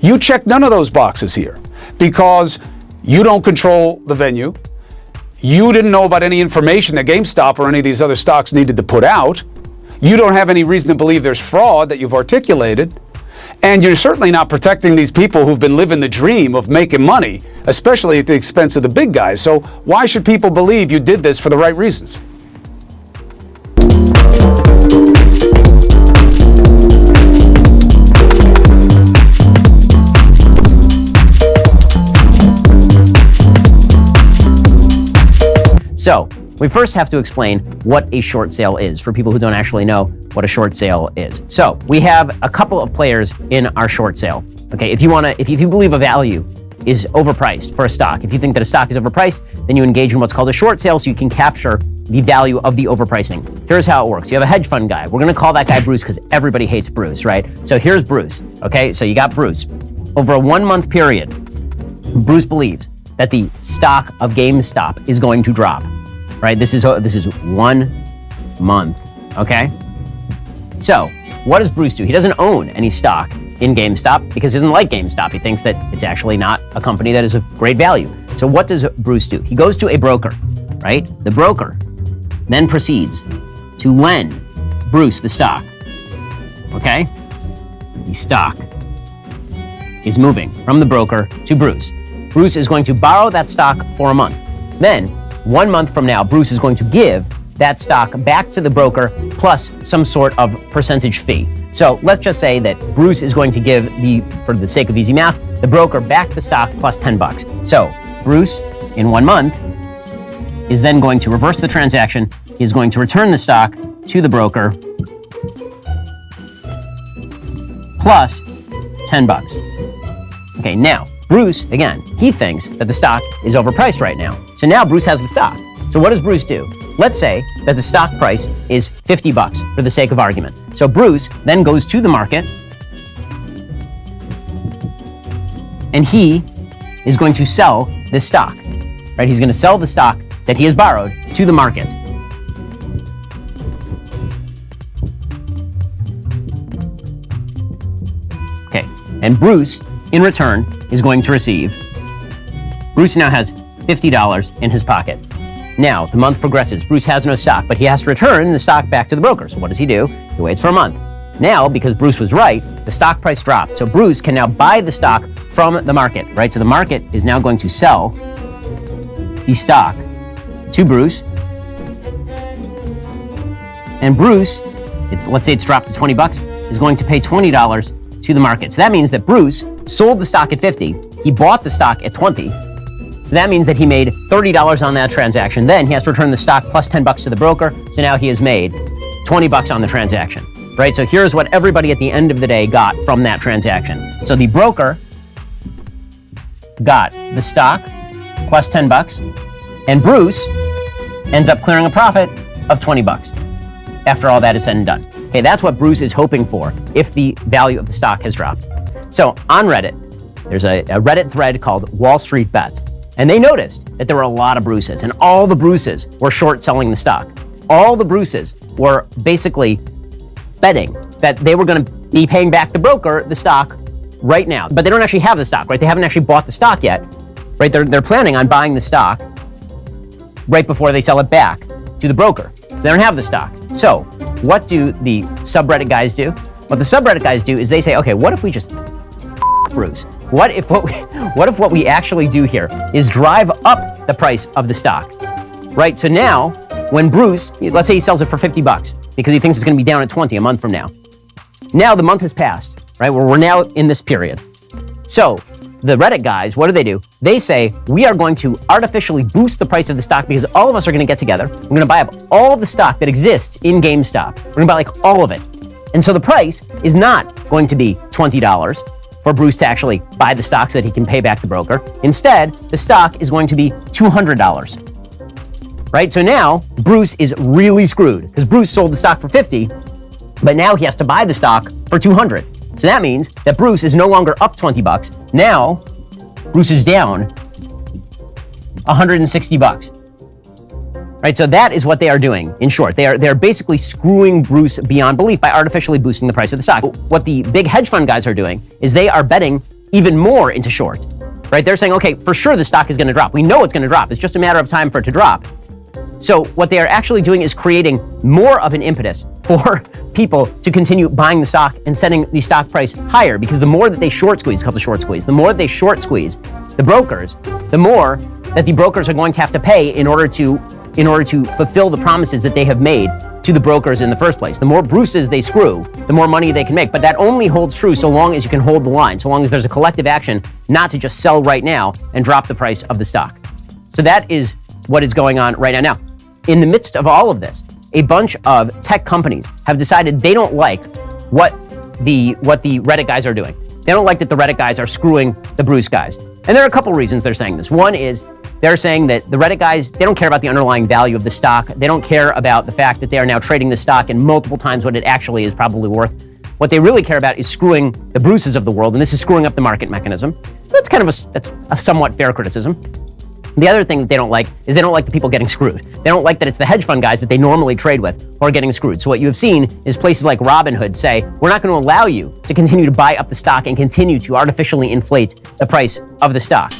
You check none of those boxes here because you don't control the venue. You didn't know about any information that GameStop or any of these other stocks needed to put out. You don't have any reason to believe there's fraud that you've articulated. And you're certainly not protecting these people who've been living the dream of making money, especially at the expense of the big guys. So why should people believe you did this for the right reasons? So we first have to explain what a short sale is for people who don't actually know what a short sale is. So we have a couple of players in our short sale. Okay, if you believe a value is overpriced for a stock, if you think that a stock is overpriced, then you engage in what's called a short sale so you can capture the value of the overpricing. Here's how it works. You have a hedge fund guy. We're gonna call that guy Bruce because everybody hates Bruce, right? So here's Bruce, okay? So you got Bruce. Over a 1 month period, Bruce believes that the stock of GameStop is going to drop, right? This is 1 month, okay? So what does Bruce do? He doesn't own any stock in GameStop because he doesn't like GameStop. He thinks that it's actually not a company that is of great value. So what does Bruce do? He goes to a broker, right? The broker then proceeds to lend Bruce the stock, okay? The stock is moving from the broker to Bruce. Bruce is going to borrow that stock for a month. Then, 1 month from now, Bruce is going to give that stock back to the broker plus some sort of percentage fee. So let's just say that Bruce is going to give for the sake of easy math, the broker back the stock plus $10. So Bruce, in 1 month, is then going to reverse the transaction. He's going to return the stock to the broker plus $10. Okay, now, Bruce, again, he thinks that the stock is overpriced right now. So now Bruce has the stock. So what does Bruce do? Let's say that the stock price is $50 for the sake of argument. So Bruce then goes to the market and he is going to sell this stock, right? He's going to sell the stock that he has borrowed to the market. Okay, and Bruce, in return, is going to receive. Bruce now has $50 in his pocket. Now, the month progresses. Bruce has no stock, but he has to return the stock back to the broker. So what does he do? He waits for a month. Now, because Bruce was right, the stock price dropped. So Bruce can now buy the stock from the market, right? So the market is now going to sell the stock to Bruce. And Bruce, let's say it's dropped to $20, is going to pay $20 to the market. So that means that Bruce sold the stock at 50. He bought the stock at 20. So that means that he made $30 on that transaction. Then he has to return the stock plus $10 to the broker. So now he has made $20 on the transaction, right? So here's what everybody at the end of the day got from that transaction. So the broker got the stock plus $10, and Bruce ends up clearing a profit of $20 after all that is said and done. Okay, that's what Bruce is hoping for if the value of the stock has dropped. So on Reddit, there's a Reddit thread called WallStreetBets. And they noticed that there were a lot of Bruces, and all the Bruces were short selling the stock. All the Bruces were basically betting that they were going to be paying back the broker the stock right now. But they don't actually have the stock, right? They haven't actually bought the stock yet, right? They're planning on buying the stock right before they sell it back to the broker. So they don't have the stock. So what do the subreddit guys do? What the subreddit guys do is they say, okay, what if we just Bruce? What if what we actually do here is drive up the price of the stock, right? So now, when Bruce, let's say he sells it for $50 because he thinks it's going to be down at 20 a month from now. Now the month has passed, right? We're now in this period. So the Reddit guys, what do? They say, we are going to artificially boost the price of the stock because all of us are going to get together. We're going to buy up all of the stock that exists in GameStop. We're going to buy like all of it. And so the price is not going to be $20 for Bruce to actually buy the stock so that he can pay back the broker. Instead, the stock is going to be $200, right? So now Bruce is really screwed because Bruce sold the stock for 50, but now he has to buy the stock for 200. So that means that Bruce is no longer up $20. Now Bruce is down $160. Right, so that is what they are doing. In short, they're basically screwing Bruce beyond belief by artificially boosting the price of the stock. What the big hedge fund guys are doing is they are betting even more into short, right? They're saying, okay, for sure the stock is going to drop. We know it's going to drop. It's just a matter of time for it to drop. So what they are actually doing is creating more of an impetus for people to continue buying the stock and setting the stock price higher, because the more that they short squeeze, it's called the short squeeze, the more that they short squeeze the brokers, the more that the brokers are going to have to pay in order to fulfill the promises that they have made to the brokers in the first place. The more Bruces they screw, the more money they can make. But that only holds true so long as you can hold the line, so long as there's a collective action not to just sell right now and drop the price of the stock. So that is what is going on right now. Now, in the midst of all of this, a bunch of tech companies have decided they don't like what the Reddit guys are doing. They don't like that the Reddit guys are screwing the Bruce guys. And there are a couple reasons they're saying this. One is they're saying that the Reddit guys, they don't care about the underlying value of the stock. They don't care about the fact that they are now trading the stock in multiple times what it actually is probably worth. What they really care about is screwing the Bruces of the world, and this is screwing up the market mechanism. So that's kind of a somewhat fair criticism. The other thing that they don't like is they don't like the people getting screwed. They don't like that it's the hedge fund guys that they normally trade with who are getting screwed. So what you have seen is places like Robinhood say, we're not going to allow you to continue to buy up the stock and continue to artificially inflate the price of the stock.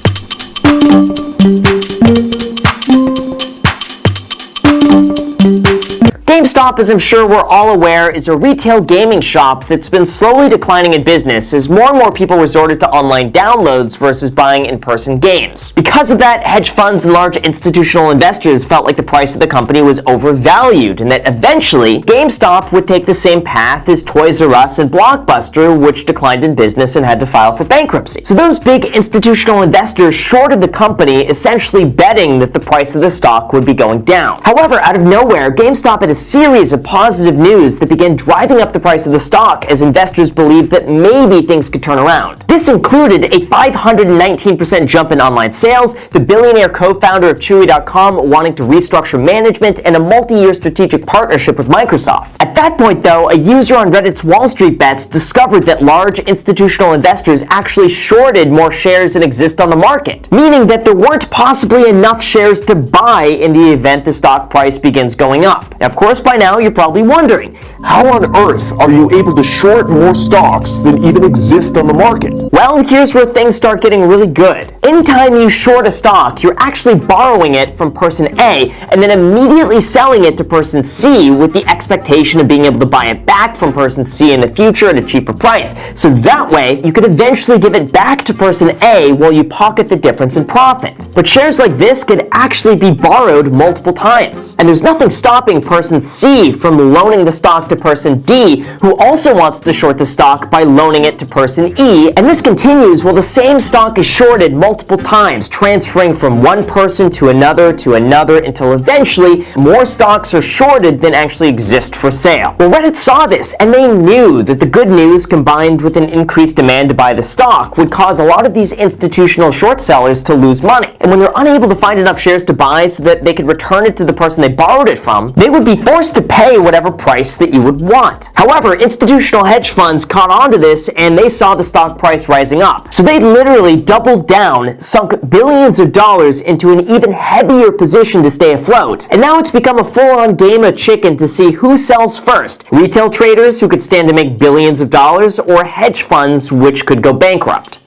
Gamestop, as I'm sure we're all aware, is a retail gaming shop that's been slowly declining in business as more and more people resorted to online downloads versus buying in-person games. Because of that, hedge funds and large institutional investors felt like the price of the company was overvalued, and that eventually GameStop would take the same path as Toys R Us and Blockbuster, which declined in business and had to file for bankruptcy. So those big institutional investors shorted the company, essentially betting that the price of the stock would be going down. However, out of nowhere, GameStop had a series of positive news that began driving up the price of the stock as investors believed that maybe things could turn around. This included a 519% jump in online sales, the billionaire co-founder of Chewy.com wanting to restructure management, and a multi-year strategic partnership with Microsoft. At that point, though, a user on Reddit's WallStreetBets discovered that large institutional investors actually shorted more shares than exist on the market, meaning that there weren't possibly enough shares to buy in the event the stock price begins going up. Now, of course, by now you're probably wondering, how on earth are you able to short more stocks than even exist on the market? Well, here's where things start getting really good. Anytime you short a stock, you're actually borrowing it from person A and then immediately selling it to person C with the expectation of being able to buy it back from person C in the future at a cheaper price. So that way, you could eventually give it back to person A while you pocket the difference in profit. But shares like this could actually be borrowed multiple times. And there's nothing stopping person C from loaning the stock to person D, who also wants to short the stock by loaning it to person E, and this continues while the same stock is shorted multiple times, transferring from one person to another until eventually more stocks are shorted than actually exist for sale. Well, Reddit saw this, and they knew that the good news combined with an increased demand to buy the stock would cause a lot of these institutional short sellers to lose money. And when they're unable to find enough shares to buy so that they could return it to the person they borrowed it from, they would be forced to pay whatever price that you would want. However, institutional hedge funds caught on to this and they saw the stock price rising up. So they literally doubled down, sunk billions of dollars into an even heavier position to stay afloat. And now it's become a full-on game of chicken to see who sells first. Retail traders who could stand to make billions of dollars, or hedge funds which could go bankrupt.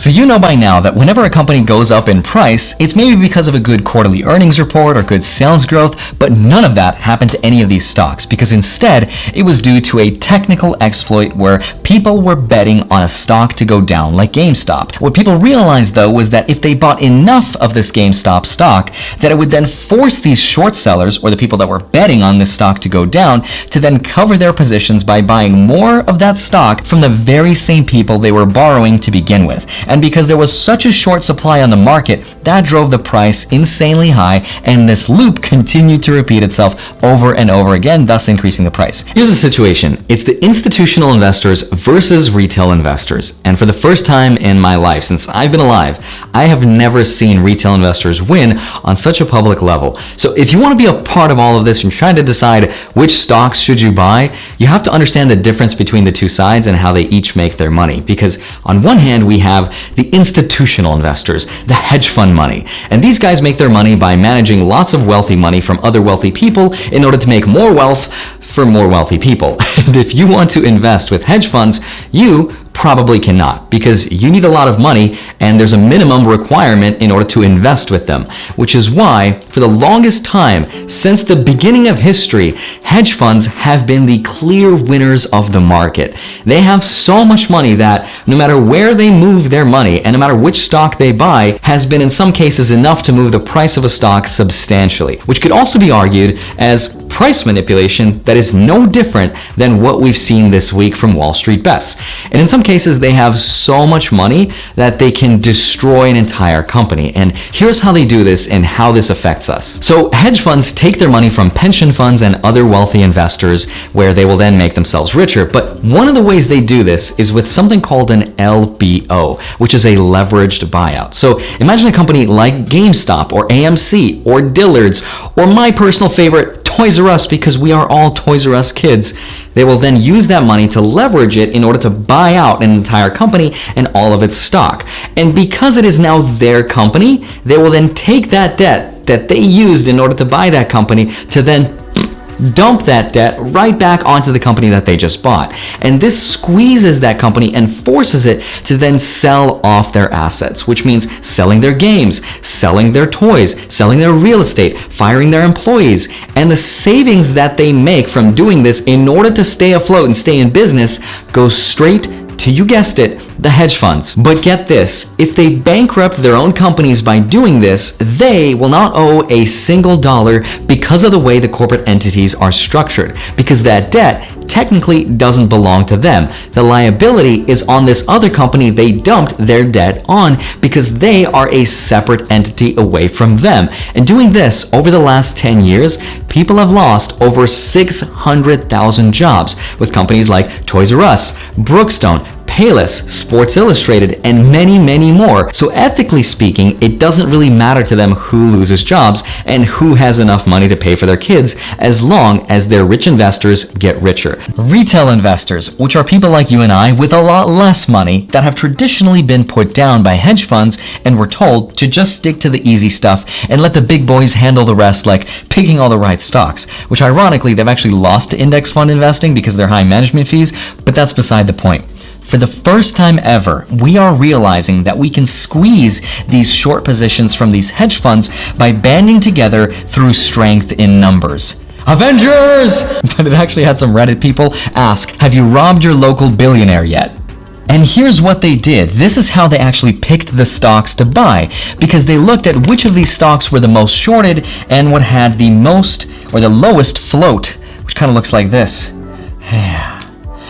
So you know by now that whenever a company goes up in price, it's maybe because of a good quarterly earnings report or good sales growth, but none of that happened to any of these stocks because instead it was due to a technical exploit where people were betting on a stock to go down like GameStop. What people realized though was that if they bought enough of this GameStop stock, that it would then force these short sellers or the people that were betting on this stock to go down to then cover their positions by buying more of that stock from the very same people they were borrowing to begin with. And because there was such a short supply on the market, that drove the price insanely high, and this loop continued to repeat itself over and over again, thus increasing the price. Here's the situation. It's the institutional investors versus retail investors. And for the first time in my life, since I've been alive, I have never seen retail investors win on such a public level. So if you want to be a part of all of this and trying to decide which stocks should you buy, you have to understand the difference between the two sides and how they each make their money. Because on one hand, we have the institutional investors, the hedge fund money. And these guys make their money by managing lots of wealthy money from other wealthy people in order to make more wealth for more wealthy people. And if you want to invest with hedge funds, you probably cannot, because you need a lot of money and there's a minimum requirement in order to invest with them, which is why for the longest time since the beginning of history, hedge funds have been the clear winners of the market. They have so much money that no matter where they move their money and no matter which stock they buy has been in some cases enough to move the price of a stock substantially, which could also be argued as price manipulation that is no different than what we've seen this week from WallStreetBets. And in some cases, they have so much money that they can destroy an entire company. And here's how they do this and how this affects us. So hedge funds take their money from pension funds and other wealthy investors where they will then make themselves richer. But one of the ways they do this is with something called an LBO, which is a leveraged buyout. So imagine a company like Gamestop or AMC or Dillard's or my personal favorite, Toys R Us, because we are all Toys R Us kids. They will then use that money to leverage it in order to buy out an entire company and all of its stock. And because it is now their company, they will then take that debt that they used in order to buy that company to then dump that debt right back onto the company that they just bought. And this squeezes that company and forces it to then sell off their assets, which means selling their games, selling their toys, selling their real estate, firing their employees. And the savings that they make from doing this in order to stay afloat and stay in business goes straight to, you guessed it, the hedge funds. But get this, if they bankrupt their own companies by doing this, they will not owe a single dollar because of the way the corporate entities are structured, because that debt technically doesn't belong to them. The liability is on this other company they dumped their debt on because they are a separate entity away from them. And doing this over the last 10 years, people have lost over 600,000 jobs with companies like Toys R Us, Brookstone, Payless, Sports Illustrated, and many, many more. So ethically speaking, it doesn't really matter to them who loses jobs and who has enough money to pay for their kids, as long as their rich investors get richer. Retail investors, which are people like you and I with a lot less money that have traditionally been put down by hedge funds and were told to just stick to the easy stuff and let the big boys handle the rest, like picking all the right stocks, which ironically they've actually lost to index fund investing because of their high management fees, but that's beside the point. For the first time ever, we are realizing that we can squeeze these short positions from these hedge funds by banding together through strength in numbers. Avengers! But it actually had some Reddit people ask, have you robbed your local billionaire yet? And here's what they did. This is how they actually picked the stocks to buy, because they looked at which of these stocks were the most shorted and what had the most or the lowest float, which kind of looks like this.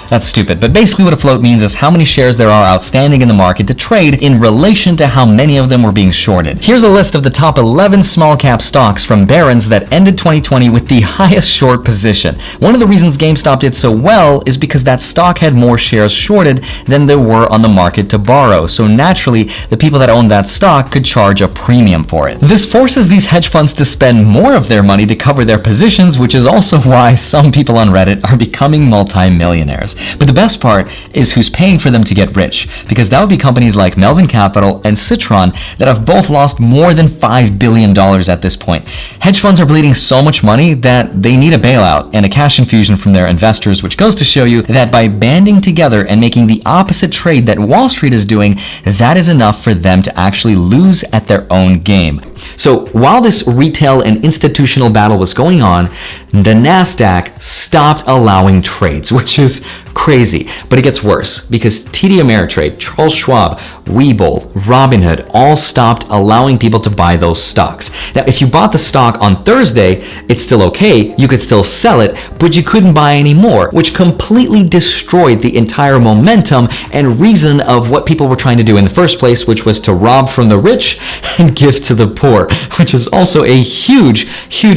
That's stupid, but basically what a float means is how many shares there are outstanding in the market to trade in relation to how many of them were being shorted. Here's a list of the top 11 small cap stocks from Barron's that ended 2020 with the highest short position. One of the reasons GameStop did so well is because that stock had more shares shorted than there were on the market to borrow, so naturally the people that owned that stock could charge a premium for it. This forces these hedge funds to spend more of their money to cover their positions, which is also why some people on Reddit are becoming multi-millionaires. But the best part is who's paying for them to get rich, because that would be companies like Melvin Capital and Citron that have both lost more than $5 billion at this point. Hedge funds are bleeding so much money that they need a bailout and a cash infusion from their investors, which goes to show you that by banding together and making the opposite trade that Wall Street is doing, that is enough for them to actually lose at their own game. So while this retail and institutional battle was going on, the NASDAQ stopped allowing trades, which is crazy. But it gets worse because TD Ameritrade, Charles Schwab, Webull, Robinhood all stopped allowing people to buy those stocks. Now, if you bought the stock on Thursday, it's still okay, you could still sell it, but you couldn't buy any more, which completely destroyed the entire momentum and reason of what people were trying to do in the first place, which was to rob from the rich and give to the poor, which is also a huge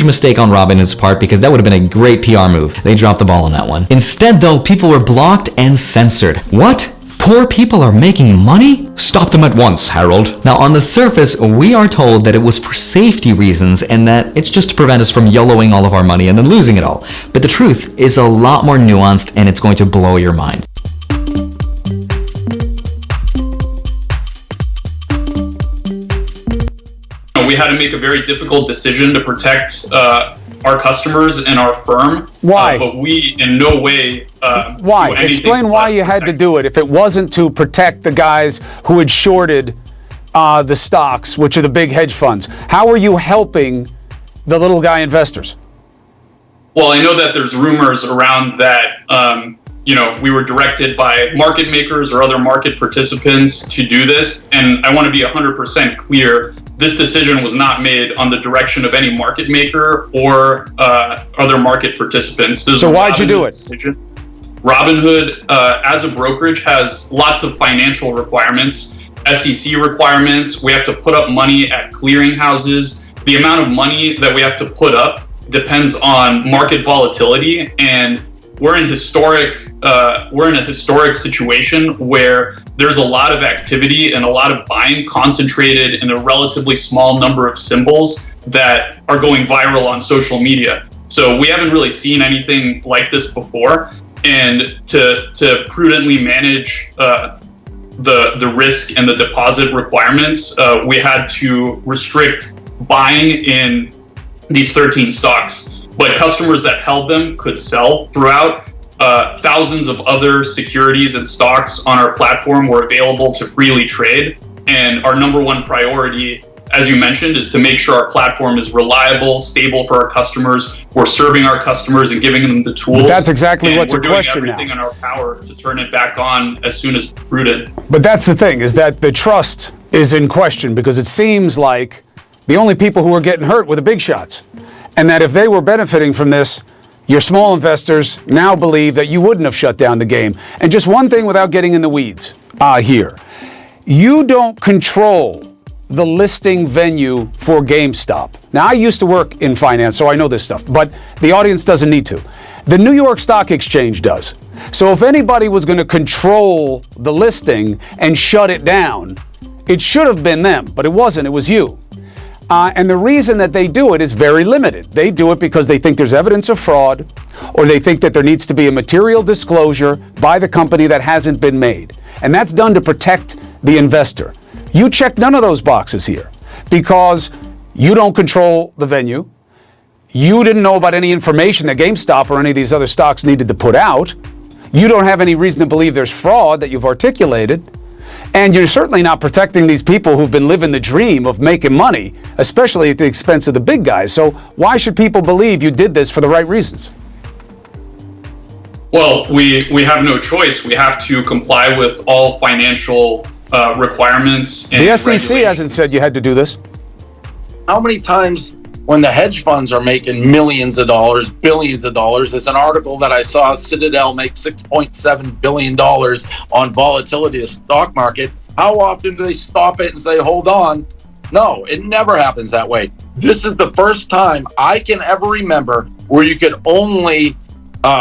mistake on Robinhood's part, because that would have been a great PR move. They dropped the ball on that one. Instead, though, people were blocked and censored. What? Poor people are making money? Stop them at once, Harold. Now, on the surface, we are told that it was for safety reasons and that it's just to prevent us from YOLOing all of our money and then losing it all. But the truth is a lot more nuanced, and it's going to blow your mind. We had to make a very difficult decision to protect our customers and our firm. Why? But we in no way Why? do anything Explain why but you had to protect. do it if it wasn't to protect the guys who had shorted the stocks, which are the big hedge funds. How are you helping the little guy investors? Well, I know that there's rumors around that we were directed by market makers or other market participants to do this, and I want to be 100% clear. This decision was not made on the direction of any market maker or other market participants. So why'd you do it? Decision. Robinhood, as a brokerage, has lots of financial requirements, SEC requirements. We have to put up money at clearinghouses. The amount of money that we have to put up depends on market volatility, and we're in a historic situation where there's a lot of activity and a lot of buying concentrated in a relatively small number of symbols that are going viral on social media. So we haven't really seen anything like this before. And to prudently manage the risk and the deposit requirements, we had to restrict buying in these 13 stocks. But customers that held them could sell throughout. Thousands of other securities and stocks on our platform were available to freely trade. And our number one priority, as you mentioned, is to make sure our platform is reliable, stable for our customers. We're serving our customers and giving them the tools. But that's exactly and what's we're in question now. doing everything in our power to turn it back on as soon as prudent. But that's the thing, is that the trust is in question, because it seems like the only people who are getting hurt were the big shots. And that if they were benefiting from this, your small investors now believe that you wouldn't have shut down the game. And just one thing without getting in the weeds here. You don't control the listing venue for GameStop. Now, I used to work in finance, so I know this stuff, but the audience doesn't need to. The New York Stock Exchange does. So if anybody was going to control the listing and shut it down, it should have been them, but it wasn't. It was you. And the reason that they do it is very limited. They do it because they think there's evidence of fraud, or they think that there needs to be a material disclosure by the company that hasn't been made. And that's done to protect the investor. You check none of those boxes here because you don't control the venue. You didn't know about any information that GameStop or any of these other stocks needed to put out. You don't have any reason to believe there's fraud that you've articulated. And you're certainly not protecting these people who've been living the dream of making money, especially at the expense of the big guys. So why should people believe you did this for the right reasons? Well, we have no choice. We have to comply with all financial requirements. And The SEC regulations. hasn't said you had to do this. How many times when the hedge funds are making millions of dollars, billions of dollars, there's an article that I saw, Citadel make $6.7 billion on volatility of the stock market. How often do they stop it and say, hold on? No, it never happens that way. This is the first time I can ever remember where you could only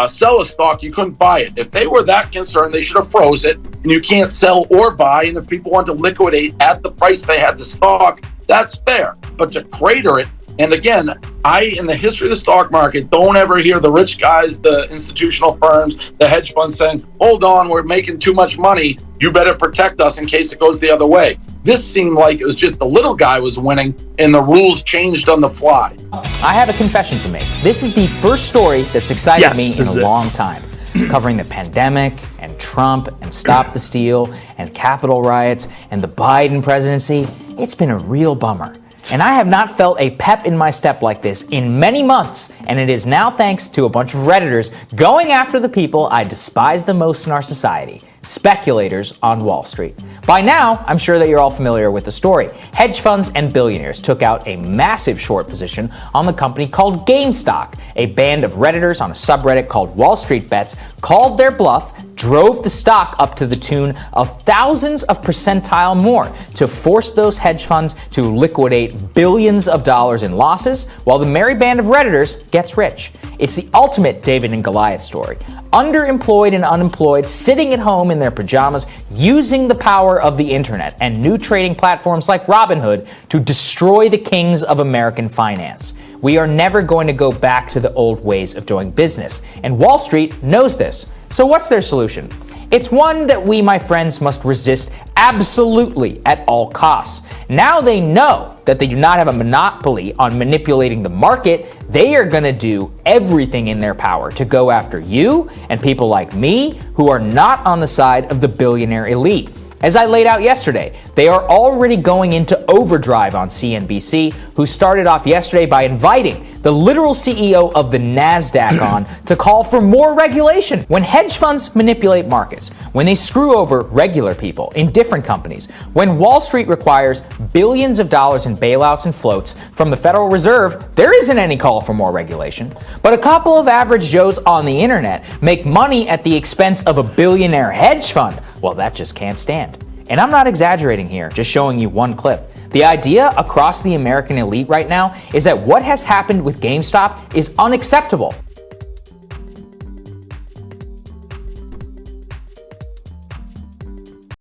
sell a stock, you couldn't buy it. If they were that concerned, they should have froze it, and you can't sell or buy, and if people want to liquidate at the price they had the stock, that's fair. But to crater it, and again, in the history of the stock market, don't ever hear the rich guys, the institutional firms, the hedge funds saying, hold on, we're making too much money, you better protect us in case it goes the other way. This seemed like it was just the little guy was winning and the rules changed on the fly. I have a confession to make. This is the first story that's excited me in a long time. Covering the pandemic and Trump and Stop the Steal and Capitol riots and the Biden presidency, it's been a real bummer. And I have not felt a pep in my step like this in many months, and it is now thanks to a bunch of Redditors going after the people I despise the most in our society, speculators on Wall Street. By now, I'm sure that you're all familiar with the story. Hedge funds and billionaires took out a massive short position on the company called Gamestop. A band of Redditors on a subreddit called WallStreetBets called their bluff, drove the stock up to the tune of thousands of percentile more to force those hedge funds to liquidate billions of dollars in losses, while the merry band of Redditors gets rich. It's the ultimate David and Goliath story. Underemployed and unemployed, sitting at home in their pajamas, using the power of the internet and new trading platforms like Robinhood to destroy the kings of American finance. We are never going to go back to the old ways of doing business, and Wall Street knows this. So what's their solution? It's one that we, my friends, must resist absolutely at all costs. Now they know that they do not have a monopoly on manipulating the market. They are going to do everything in their power to go after you and people like me who are not on the side of the billionaire elite. As I laid out yesterday, they are already going into overdrive on CNBC, who started off yesterday by inviting the literal CEO of the NASDAQ on to call for more regulation. When hedge funds manipulate markets, when they screw over regular people in different companies, when Wall Street requires billions of dollars in bailouts and floats from the Federal Reserve, there isn't any call for more regulation. But a couple of average Joes on the internet make money at the expense of a billionaire hedge fund. Well, that just can't stand. And I'm not exaggerating here, just showing you one clip. The idea across the American elite right now is that what has happened with GameStop is unacceptable.